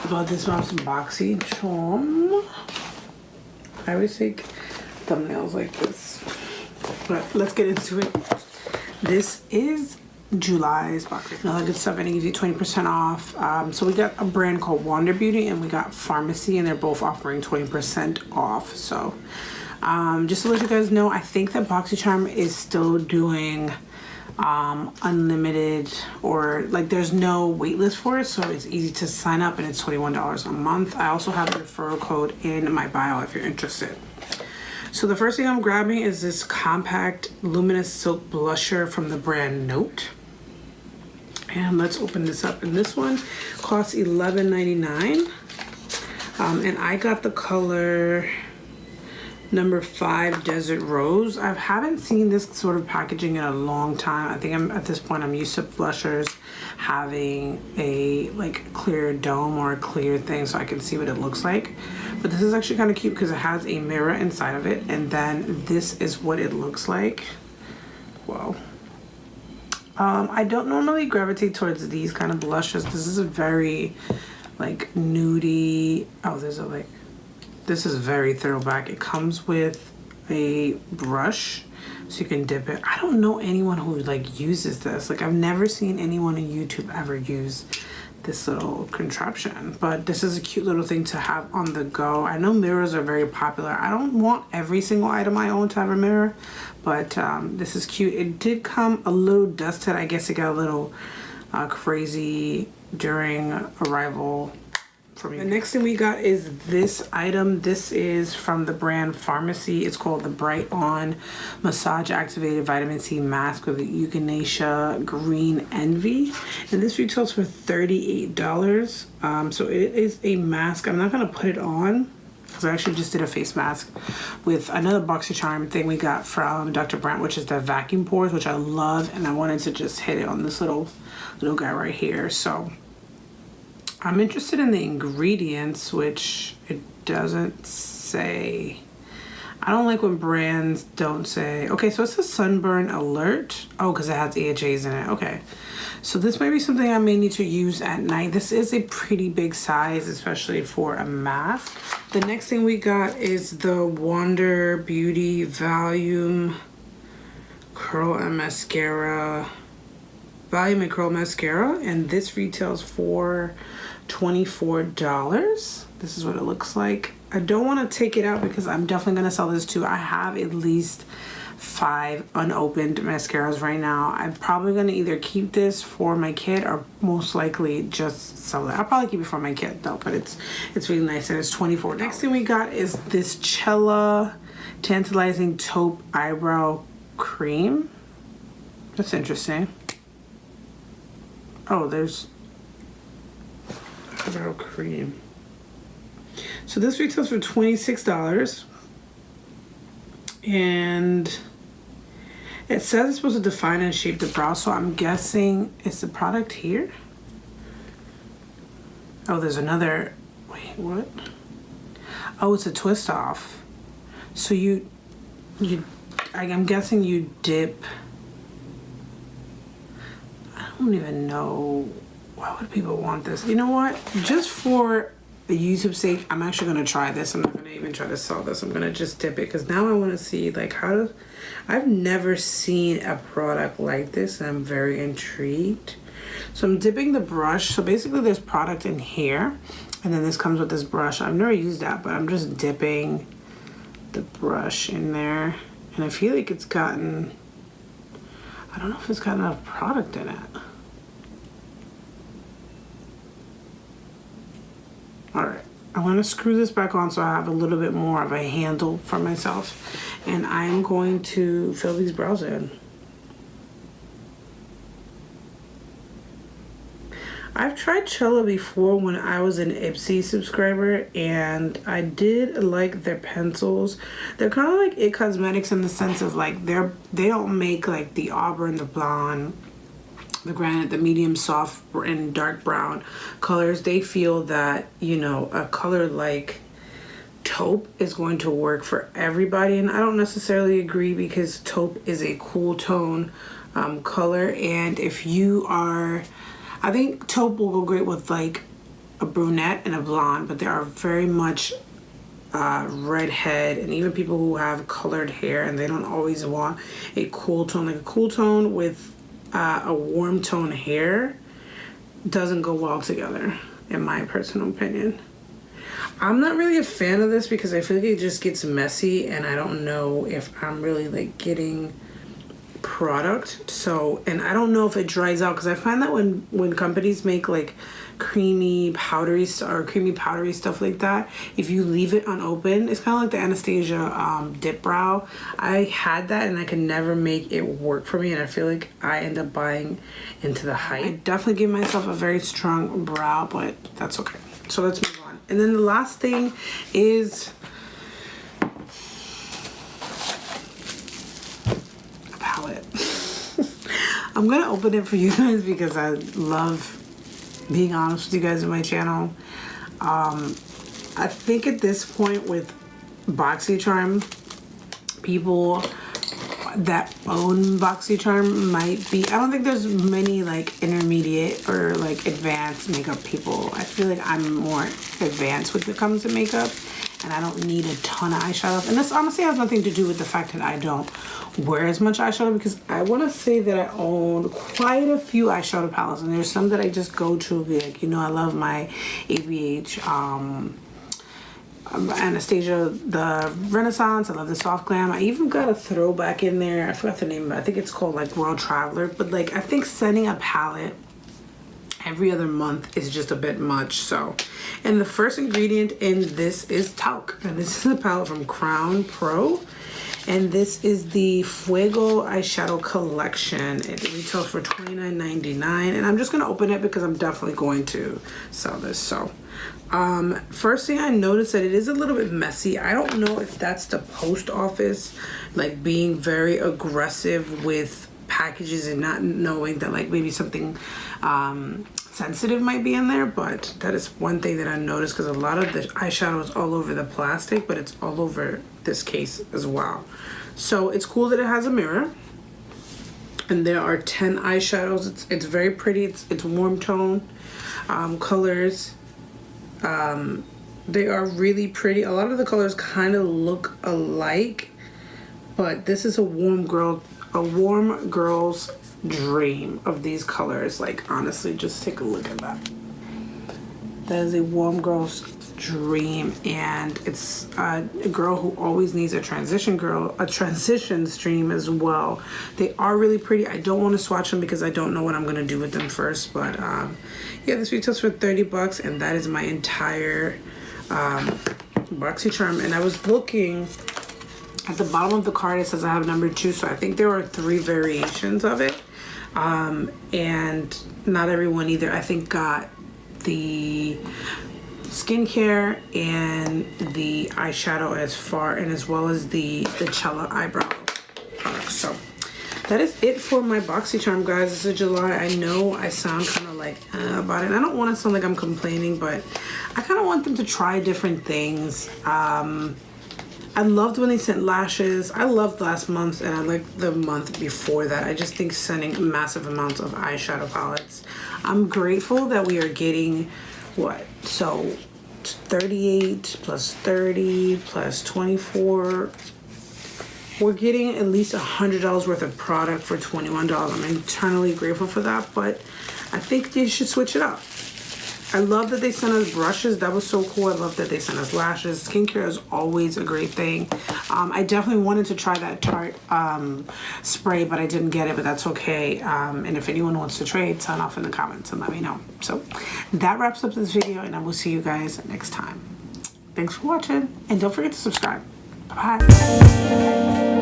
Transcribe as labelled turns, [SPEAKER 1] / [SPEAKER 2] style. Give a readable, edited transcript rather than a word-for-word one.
[SPEAKER 1] About this one's Boxycharm. I always take thumbnails like this. But let's get into it. This is July's Boxycharm. Another good stuff, and it gives you 20% off. So we got a brand called Wonder Beauty and we got Farmacy, and they're both offering 20% off. So just to let you guys know, I think that Boxycharm is still doing unlimited, or like there's no wait list for it, so it's easy to sign up, and it's $21 a month. I also have a referral code in my bio if you're interested. So the first thing I'm grabbing is this compact luminous silk blusher from the brand Note. And let's open this up. And this one costs $11.99. And I got the color number 5 Desert Rose. I haven't seen this sort of packaging in a long time. I think at this point I'm used to blushers having a like clear dome or a clear thing so I can see what it looks like. But this is actually kind of cute because it has a mirror inside of it, and then this is what it looks like. Whoa. I don't normally gravitate towards these kind of blushes. This is a very like nudie. Oh, there's a like, this is very throwback. It comes with a brush so you can dip it. I don't know anyone who like uses this. Like I've never seen anyone on YouTube ever use this little contraption, but this is a cute little thing to have on the go. I know mirrors are very popular. I don't want every single item I own to have a mirror, but this is cute. It did come a little dusted. I guess it got a little crazy during arrival for me. The next thing we got is this item. This is from the brand Farmacy. It's called the Bright On Massage Activated Vitamin C Mask with the Echinacea Green Envy. And this retails for $38. So it is a mask. I'm not gonna put it on because I actually just did a face mask with another Boxycharm thing we got from Dr. Brandt, which is the vacuum pores, which I love, and I wanted to just hit it on this little guy right here. So I'm interested in the ingredients, which it doesn't say. I don't like when brands don't say. Okay, so it's a sunburn alert. Oh, because it has AHAs in it. Okay, so this might be something I may need to use at night. This is a pretty big size, especially for a mask. The next thing we got is the Wonder Beauty Volume Curl and Mascara. Volume and Curl Mascara, and this retails for $24. This is what it looks like. I don't want to take it out because I'm definitely going to sell this too. I have at least 5 unopened mascaras right now. I'm probably going to either keep this for my kid or most likely just sell it. I'll probably keep it for my kid though, but it's really nice, and it's $24. Next thing we got is this Chella Tantalizing Taupe Eyebrow Cream. That's interesting. Oh, there's eyebrow cream. So this retails for $26, and it says it's supposed to define and shape the brow, so I'm guessing it's the product here. Oh, there's another. Wait, what? Oh, it's a twist off. So I'm guessing you dip. I don't even know. Why would people want this? You know what? Just for the YouTube sake, I'm actually going to try this. I'm not going to even try to sell this. I'm going to just dip it because now I want to see like how I've never seen a product like this, and I'm very intrigued. So I'm dipping the brush. So basically there's product in here, and then this comes with this brush. I've never used that, but I'm just dipping the brush in there, and I feel like it's gotten, I don't know if it's got enough product in it. All right, I'm gonna screw this back on so I have a little bit more of a handle for myself, and I'm going to fill these brows in. I've tried Chella before when I was an Ipsy subscriber, and I did like their pencils. They're kind of like It Cosmetics in the sense of like they don't make like the auburn, the blonde, the granite, the medium soft and dark brown colors. They feel that, you know, a color like taupe is going to work for everybody, and I don't necessarily agree because taupe is a cool tone color, and if you are, I think taupe will go great with like a brunette and a blonde, but they are very much redhead, and even people who have colored hair and they don't always want a cool tone, like a cool tone with a warm tone hair doesn't go well together, in my personal opinion. I'm not really a fan of this because I feel like it just gets messy, and I don't know if I'm really like getting product. So, and I don't know if it dries out, because I find that when companies make like creamy powdery stuff like that, if you leave it unopened, it's kind of like the Anastasia dip brow. I had that and I could never make it work for me, and I feel like I end up buying into the hype. I definitely give myself a very strong brow, but that's okay. So let's move on. And then the last thing is a palette. I'm gonna open it for you guys because I love being honest with you guys on my channel. I think at this point with Boxycharm, people that own Boxycharm might be, I don't think there's many like intermediate or like advanced makeup people. I feel like I'm more advanced when it comes to makeup, and I don't need a ton of eyeshadow. And this honestly has nothing to do with the fact that I don't wear as much eyeshadow, because I want to say that I own quite a few eyeshadow palettes, and there's some that I just go to, like, you know, I love my ABH Anastasia, the Renaissance. I love the Soft Glam. I even got a throwback in there. I forgot the name of it. I think it's called like World Traveler. But like, I think sending a palette every other month is just a bit much. So, and the first ingredient in this is Taupe, and this is a palette from Crown Pro, and this is the Fuego eyeshadow collection. It retails for $29.99, and I'm just gonna open it because I'm definitely going to sell this. So first thing I noticed that it is a little bit messy. I don't know if that's the post office like being very aggressive with packages and not knowing that like maybe something sensitive might be in there, but that is one thing that I noticed, because a lot of the eyeshadow is all over the plastic, but it's all over this case as well. So it's cool that it has a mirror, and there are 10 eyeshadows. It's very pretty. It's warm tone colors. They are really pretty. A lot of the colors kind of look alike, but this is a warm girl's dream of these colors. Like, honestly, just take a look at that. That is a warm girl's dream, and it's a girl who always needs a transition stream as well. They are really pretty. I don't want to swatch them because I don't know what I'm going to do with them first, but yeah, this retails for $30, and that is my entire Boxycharm. And I was looking at the bottom of the card, it says I have number 2, so I think there are 3 variations of it, and not everyone either. I think got the skincare and the eyeshadow as well as the Chella eyebrow product. So that is it for my Boxycharm, guys. This is July. I know I sound kind of like about it. I don't want to sound like I'm complaining, but I kind of want them to try different things. I loved when they sent lashes. I loved last month, and I liked the month before that. I just think sending massive amounts of eyeshadow palettes. I'm grateful that we are getting, what? So 38 plus 30 plus 24. We're getting at least $100 worth of product for $21. I'm eternally grateful for that, but I think they should switch it up. I love that they sent us brushes. That was so cool. I love that they sent us lashes. Skincare is always a great thing. I definitely wanted to try that Tarte spray, but I didn't get it, but that's okay. And if anyone wants to trade, sign off in the comments and let me know. So that wraps up this video, and I will see you guys next time. Thanks for watching, and don't forget to subscribe. Bye.